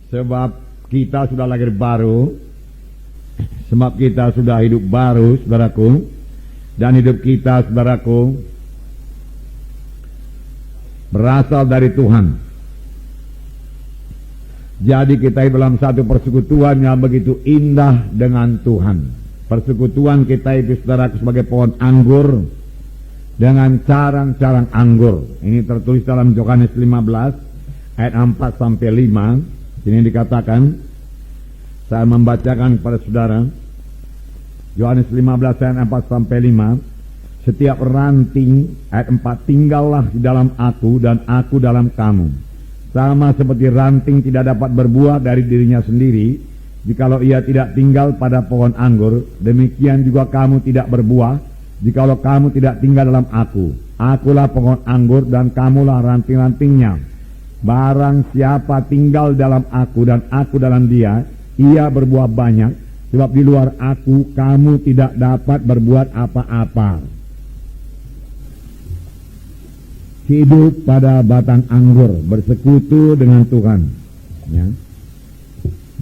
Sebab kita sudah lahir baru, sebab kita sudah hidup baru, saudaraku, dan hidup kita, saudaraku, berasal dari Tuhan. Jadi kita dalam satu persekutuan yang begitu indah dengan Tuhan. Persekutuan kita itu, saudaraku, sebagai pohon anggur dengan carang-carang anggur. Ini tertulis dalam Yohanes 15 ayat 4 sampai 5. Sini dikatakan, saya membacakan kepada saudara, Yohanes 15 ayat 4 sampai 5. Setiap ranting, ayat 4, tinggallah di dalam aku dan aku dalam kamu. Sama seperti ranting tidak dapat berbuah dari dirinya sendiri, jikalau ia tidak tinggal pada pohon anggur, demikian juga kamu tidak berbuah, jikalau kamu tidak tinggal dalam aku. Akulah pohon anggur dan kamulah ranting-rantingnya. Barang siapa tinggal dalam aku dan aku dalam dia, ia berbuah banyak, sebab di luar aku kamu tidak dapat berbuat apa-apa. Hidup pada batang anggur, bersekutu dengan Tuhan, ya.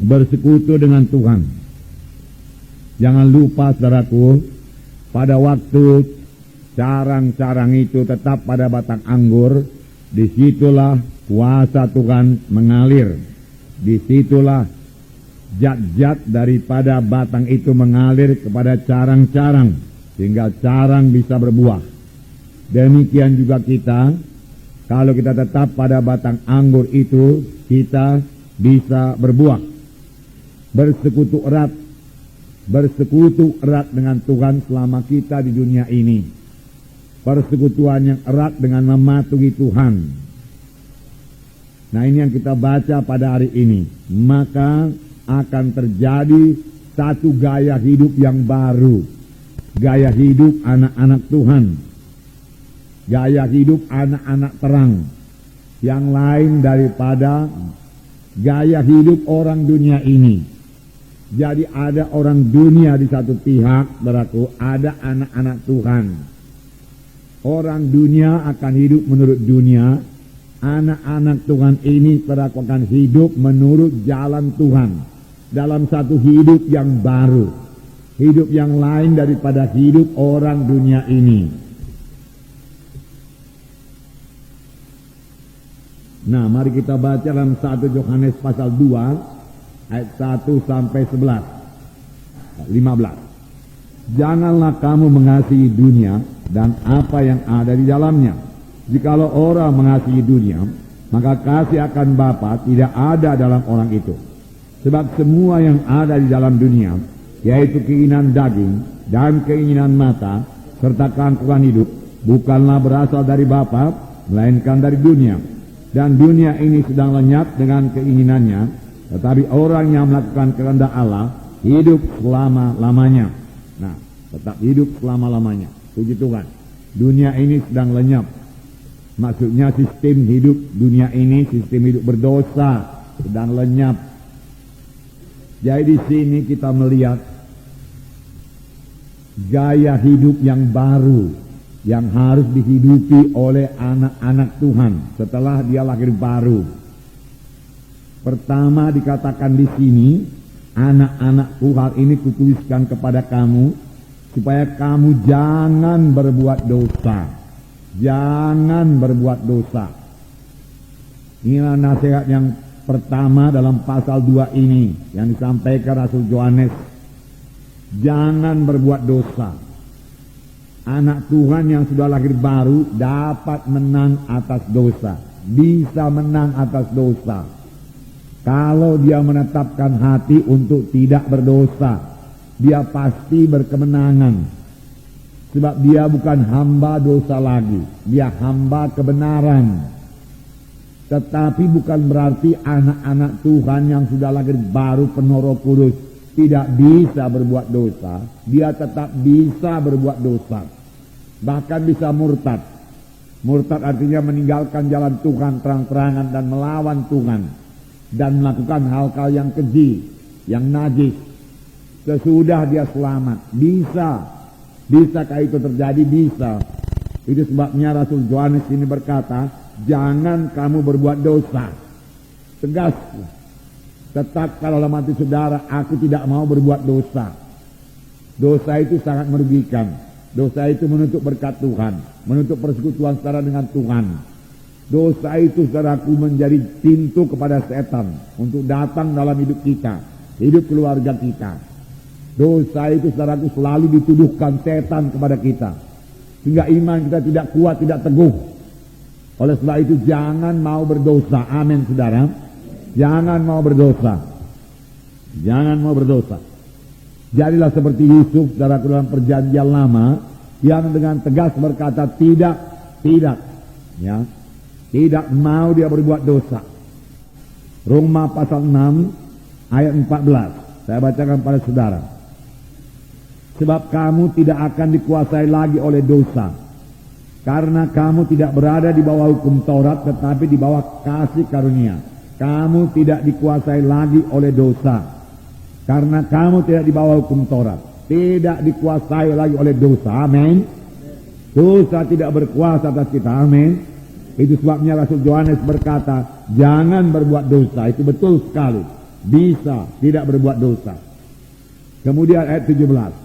Bersekutu dengan Tuhan. Jangan lupa, saudaraku, pada waktu carang-carang itu tetap pada batang anggur, disitulah kuasa Tuhan mengalir. Disitulah zat-zat daripada batang itu mengalir kepada carang-carang, sehingga carang bisa berbuah. Demikian juga kita, kalau kita tetap pada batang anggur itu, kita bisa berbuah. Bersekutu erat dengan Tuhan selama kita di dunia ini. Persekutuan yang erat dengan mematuhi Tuhan. Nah, ini yang kita baca pada hari ini. Maka akan terjadi satu gaya hidup yang baru. Gaya hidup anak-anak Tuhan. Gaya hidup anak-anak terang, yang lain daripada gaya hidup orang dunia ini. Jadi ada orang dunia di satu pihak, berlaku ada anak-anak Tuhan. Orang dunia akan hidup menurut dunia, anak-anak Tuhan ini berlaku akan hidup menurut jalan Tuhan, dalam satu hidup yang baru, hidup yang lain daripada hidup orang dunia ini. Nah, mari kita baca dalam 1 Yohanes pasal 2 ayat 1 sampai 15. Janganlah kamu mengasihi dunia dan apa yang ada di dalamnya. Jikalau orang mengasihi dunia, maka kasih akan Bapa tidak ada dalam orang itu. Sebab semua yang ada di dalam dunia, yaitu keinginan daging dan keinginan mata serta keangkuhan hidup, bukanlah berasal dari Bapa, melainkan dari dunia. Dan dunia ini sedang lenyap dengan keinginannya, tetapi orang yang melakukan kehendak Allah hidup selama-lamanya. Nah, tetap hidup selama-lamanya. Puji Tuhan. Dunia ini sedang lenyap. Maksudnya sistem hidup dunia ini, sistem hidup berdosa, sedang lenyap. Jadi di sini kita melihat gaya hidup yang baru yang harus dihidupi oleh anak-anak Tuhan setelah dia lahir baru. Pertama dikatakan di sini, anak-anak Tuhan ini kutuliskan kepada kamu supaya kamu jangan berbuat dosa. Jangan berbuat dosa. Inilah nasihat yang pertama dalam pasal 2 ini yang disampaikan Rasul Yohanes. Jangan berbuat dosa. Anak Tuhan yang sudah lahir baru dapat menang atas dosa. Bisa menang atas dosa. Kalau dia menetapkan hati untuk tidak berdosa, dia pasti berkemenangan. Sebab dia bukan hamba dosa lagi. Dia hamba kebenaran. Tetapi bukan berarti anak-anak Tuhan yang sudah lahir baru penuh Roh Kudus tidak bisa berbuat dosa. Dia tetap bisa berbuat dosa. Bahkan bisa murtad. Murtad artinya meninggalkan jalan Tuhan terang-terangan dan melawan Tuhan. Dan melakukan hal-hal yang keji, yang najis. Sesudah dia selamat. Bisa. Bisakah itu terjadi? Bisa. Itu sebabnya Rasul Yohanes ini berkata, jangan kamu berbuat dosa. Tegas. Tetapkan dalam hati saudara, aku tidak mau berbuat dosa. Dosa itu sangat merugikan. Dosa itu menutup berkat Tuhan, menutup persekutuan saudara dengan Tuhan. Dosa itu saudaraku menjadi pintu kepada setan untuk datang dalam hidup kita, hidup keluarga kita. Dosa itu saudaraku selalu dituduhkan setan kepada kita, sehingga iman kita tidak kuat, tidak teguh. Oleh sebab itu jangan mau berdosa. Amin saudara. Jangan mau berdosa. Jangan mau berdosa. Jadilah seperti Yusuf saudaraku dalam perjanjian lama, yang dengan tegas berkata tidak, ya, tidak mau dia berbuat dosa. Roma pasal 6 ayat 14. Saya bacakan pada saudara. Sebab kamu tidak akan dikuasai lagi oleh dosa, karena kamu tidak berada di bawah hukum Taurat, tetapi di bawah kasih karunia. Kamu tidak dikuasai lagi oleh dosa, karena kamu tidak di bawah hukum Taurat. Tidak dikuasai lagi oleh dosa. Amin. Dosa tidak berkuasa atas kita. Amin. Itu sebabnya Rasul Yohanes berkata, jangan berbuat dosa. Itu betul sekali. Bisa tidak berbuat dosa. Kemudian ayat 17.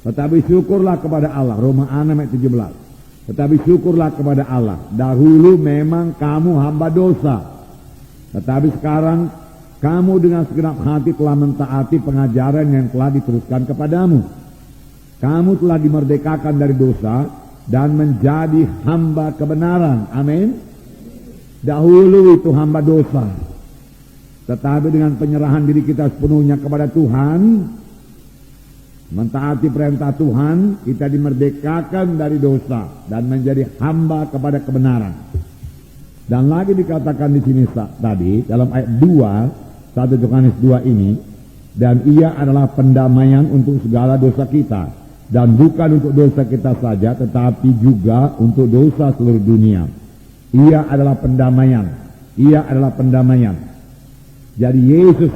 Tetapi syukurlah kepada Allah. Roma 6 ayat 17. Tetapi syukurlah kepada Allah. Dahulu memang kamu hamba dosa, tetapi sekarang kamu dengan segenap hati telah mentaati pengajaran yang telah diteruskan kepadamu. Kamu telah dimerdekakan dari dosa dan menjadi hamba kebenaran. Amin. Dahulu itu hamba dosa, tetapi dengan penyerahan diri kita sepenuhnya kepada Tuhan, mentaati perintah Tuhan, kita dimerdekakan dari dosa dan menjadi hamba kepada kebenaran. Dan lagi dikatakan di sini tadi dalam ayat 2, 1 Yohanes 2 ini, dan ia adalah pendamaian untuk segala dosa kita, dan bukan untuk dosa kita saja, tetapi juga untuk dosa seluruh dunia. Ia adalah pendamaian. Ia adalah pendamaian. Jadi Yesus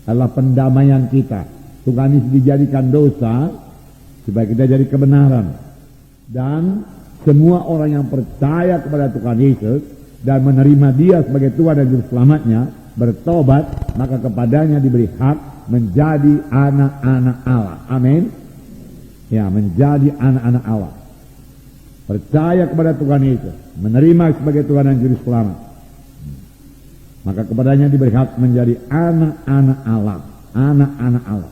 adalah pendamaian kita. Tuhan Yesus dijadikan dosa supaya kita jadi kebenaran. Dan semua orang yang percaya kepada Tuhan Yesus dan menerima Dia sebagai Tuhan dan Juru Selamatnya, bertobat, maka kepadanya diberi hak menjadi anak-anak Allah. Amin. Ya, menjadi anak-anak Allah. Percaya kepada Tuhan Yesus, menerima sebagai Tuhan dan Juru Selamat, maka kepadanya diberi hak menjadi anak-anak Allah. Anak-anak Allah.